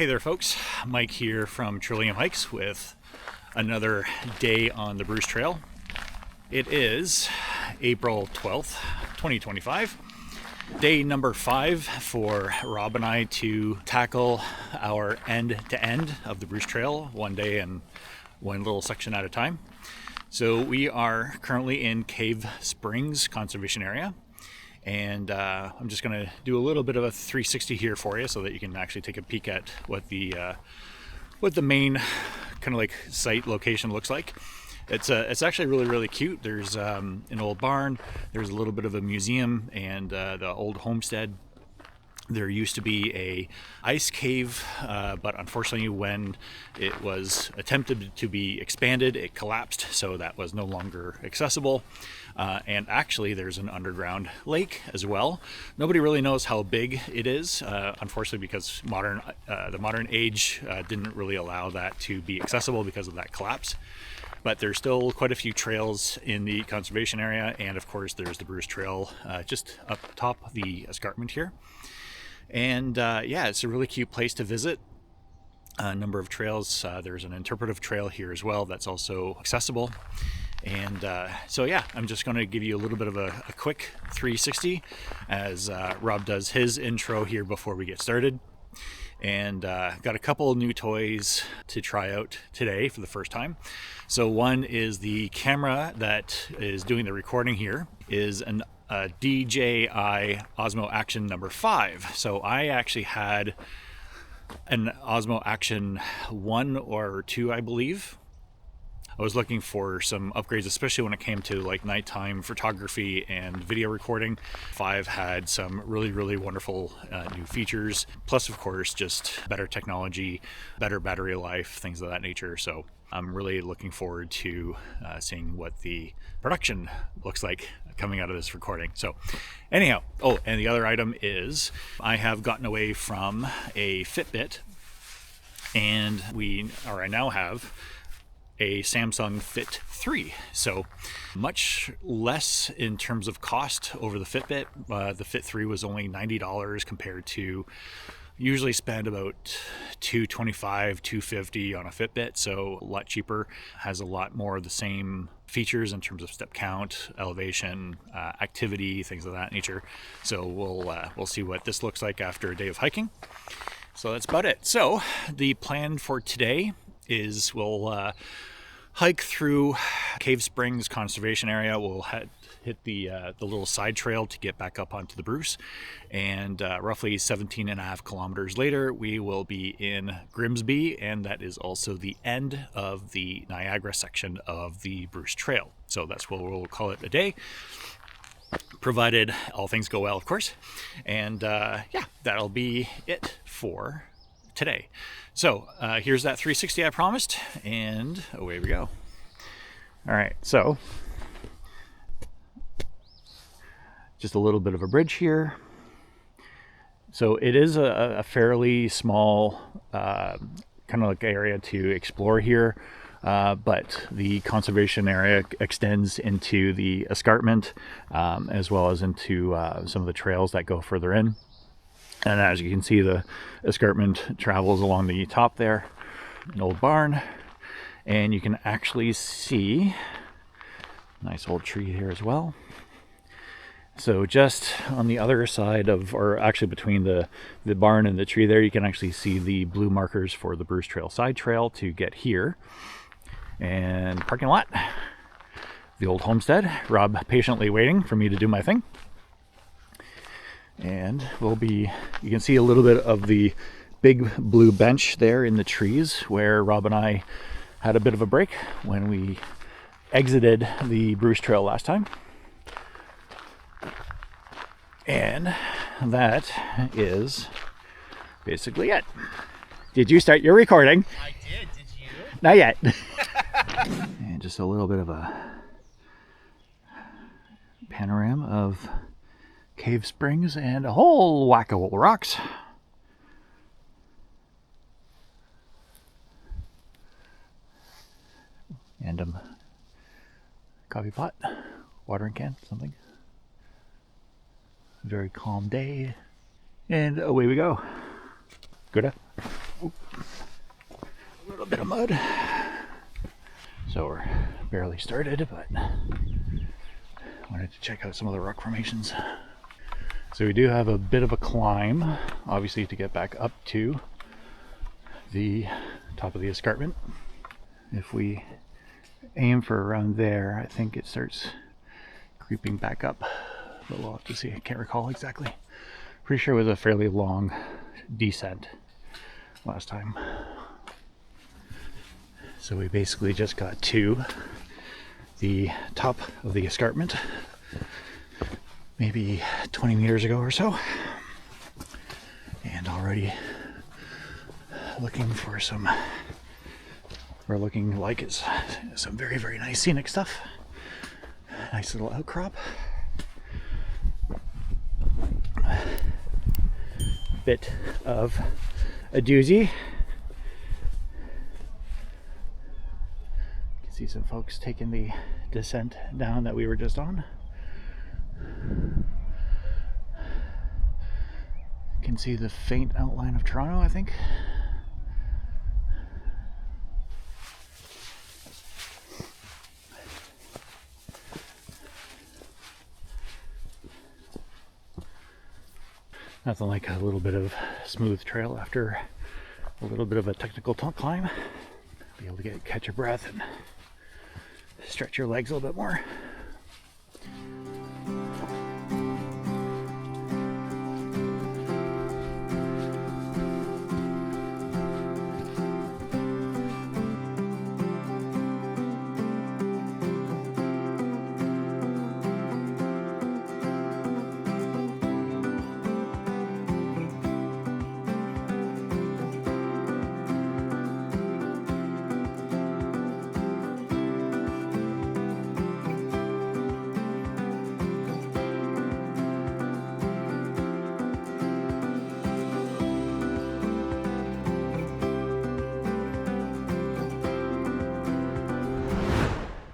Hey there folks, Mike here from Trillium Hikes with another day on the Bruce Trail. It is April 12th, 2025. Day number 5 for Rob and I to tackle our end-to-end of the Bruce Trail, one day and one little section at a time. So we are currently in Cave Springs Conservation Area. And I'm just going to do a little bit of a 360 here for you so that you can actually take a peek at what the main kind of like site location looks like. It's actually really cute. There's an old barn, there's a little bit of a museum, and the old homestead. There used to be a ice cave, but unfortunately when it was attempted to be expanded, it collapsed, so that was no longer accessible. And actually there's an underground lake as well. Nobody really knows how big it is, unfortunately, because the modern age didn't really allow that to be accessible because of that collapse. But there's still quite a few trails in the conservation area, and of course there's the Bruce Trail just up top the escarpment here. And yeah, it's a really cute place to visit. A number of trails. There's an interpretive trail here as well that's also accessible. And so yeah, I'm just going to give you a little bit of a quick 360 as Rob does his intro here before we get started. And got a couple new toys to try out today for the first time. So one is the camera that is doing the recording here is an DJI Osmo Action number 5. So I actually had an Osmo Action 1 or 2, I believe. I was looking for some upgrades, especially when it came to like nighttime photography and video recording. 5 had some really wonderful new features, plus of course just better technology, better battery life, things of that nature. So I'm really looking forward to seeing what the production looks like coming out of this recording. So anyhow, oh, and the other item is I have gotten away from a Fitbit, and I now have a Samsung Fit 3. So much less in terms of cost over the Fitbit. The Fit 3 was only $90 compared to usually spend about $225, $250 on a Fitbit. So a lot cheaper, has a lot more of the same features in terms of step count, elevation, activity, things of that nature. So we'll see what this looks like after a day of hiking. So that's about it. So the plan for today is we'll hike through Cave Springs Conservation Area. We'll hit the little side trail to get back up onto the Bruce, and roughly 17.5 kilometers later we will be in Grimsby, and that is also the end of the Niagara section of the Bruce Trail. So that's what we'll call it a day, provided all things go well, of course. And yeah, that'll be it for today. So here's that 360 I promised, and away we go. All right, so just a little bit of a bridge here. So it is a fairly small kind of like area to explore here, but the conservation area extends into the escarpment as well as into some of the trails that go further in. And as you can see, the escarpment travels along the top there, an old barn, and you can actually see a nice old tree here as well. So just on the other side of, or actually between the barn and the tree there, you can actually see the blue markers for the Bruce Trail side trail to get here. And parking lot, the old homestead, Rob patiently waiting for me to do my thing. And you can see a little bit of the big blue bench there in the trees where Rob and I had a bit of a break when we exited the Bruce Trail last time. And that is basically it. Did you start your recording? I did. Did you? Not yet. And just a little bit of a panorama of Cave Springs and a whole whack of rocks. And coffee pot, watering can, something. Very calm day, and away we go. Good. a little bit of mud. So we're barely started, but wanted to check out some of the rock formations. So we do have a bit of a climb, obviously, to get back up to the top of the escarpment. If we aim for around there, I think it starts creeping back up, but we'll have to see. I can't recall exactly. Pretty sure it was a fairly long descent last time. So we basically just got to the top of the escarpment maybe 20 meters ago or so, and already looking for some, or looking like it's some very, very nice scenic stuff. Nice little outcrop. Bit of a doozy. You can see some folks taking the descent down that we were just on. You can see the faint outline of Toronto, I think. Nothing like a little bit of smooth trail after a little bit of a technical climb. Be able to catch your breath and stretch your legs a little bit more.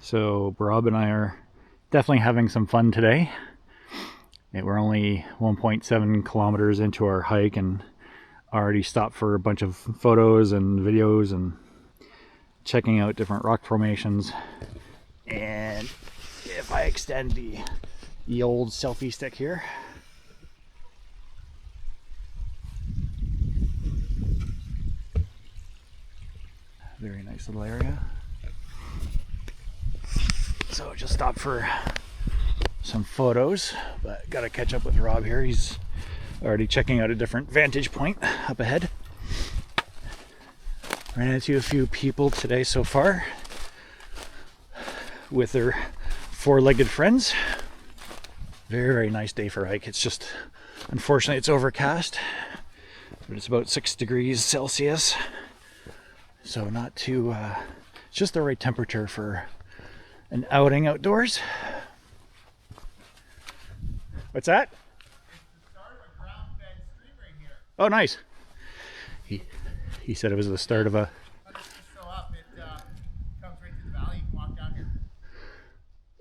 So Rob and I are definitely having some fun today. We're only 1.7 kilometers into our hike and already stopped for a bunch of photos and videos and checking out different rock formations. And if I extend the old selfie stick here, very nice little area. So just stopped for some photos, but gotta catch up with Rob here. He's already checking out a different vantage point up ahead. Ran into a few people today so far with their four-legged friends. Very, very nice day for a hike. It's just, unfortunately, it's overcast, but it's about 6 degrees Celsius. So not too, it's just the right temperature for an outing outdoors. What's that? It's the start of a ground-fed stream right here. Oh, nice. He said it was the start of a... It's just so up, it comes right to the valley. You can walk down here.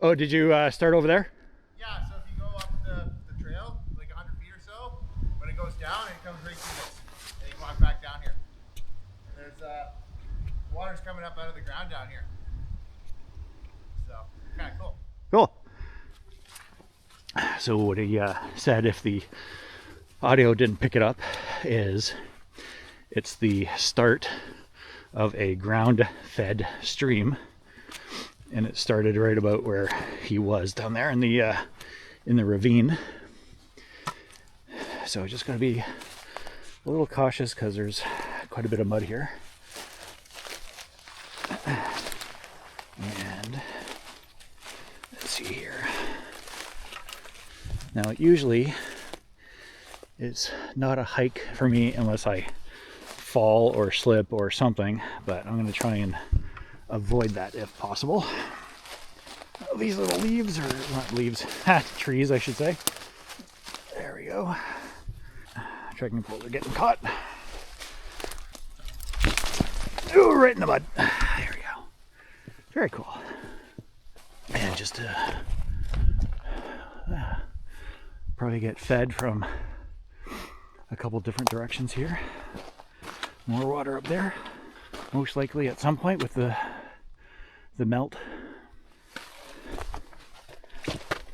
Oh, did you start over there? Yeah, so if you go up the trail, like 100 feet or so, when it goes down, it comes right through this. And you can walk back down here. And there's water's coming up out of the ground down here. So, kind of cool. Cool. So what he said, if the audio didn't pick it up, is it's the start of a ground-fed stream, and it started right about where he was down there in the ravine. So just got to be a little cautious because there's quite a bit of mud here. And let's see here. Now, usually it's not a hike for me unless I fall or slip or something, but I'm going to try and avoid that if possible. These little leaves, or not leaves, trees I should say. There we go. Trekking poles are getting caught. Ooh, right in the mud. There we go. Very cool. And just probably get fed from a couple different directions here. More water up there. Most likely at some point with the melt.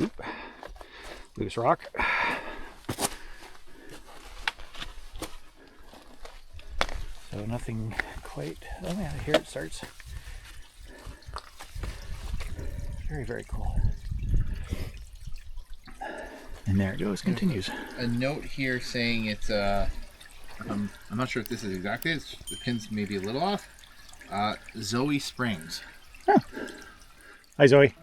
Oop. Loose rock. So nothing quite. Oh yeah, here it starts. Very, very cool. And there it goes, continues. A note here saying it's I'm not sure if this is exactly it. The pin's maybe a little off. Zoë Springs. Huh. Hi, Zoe.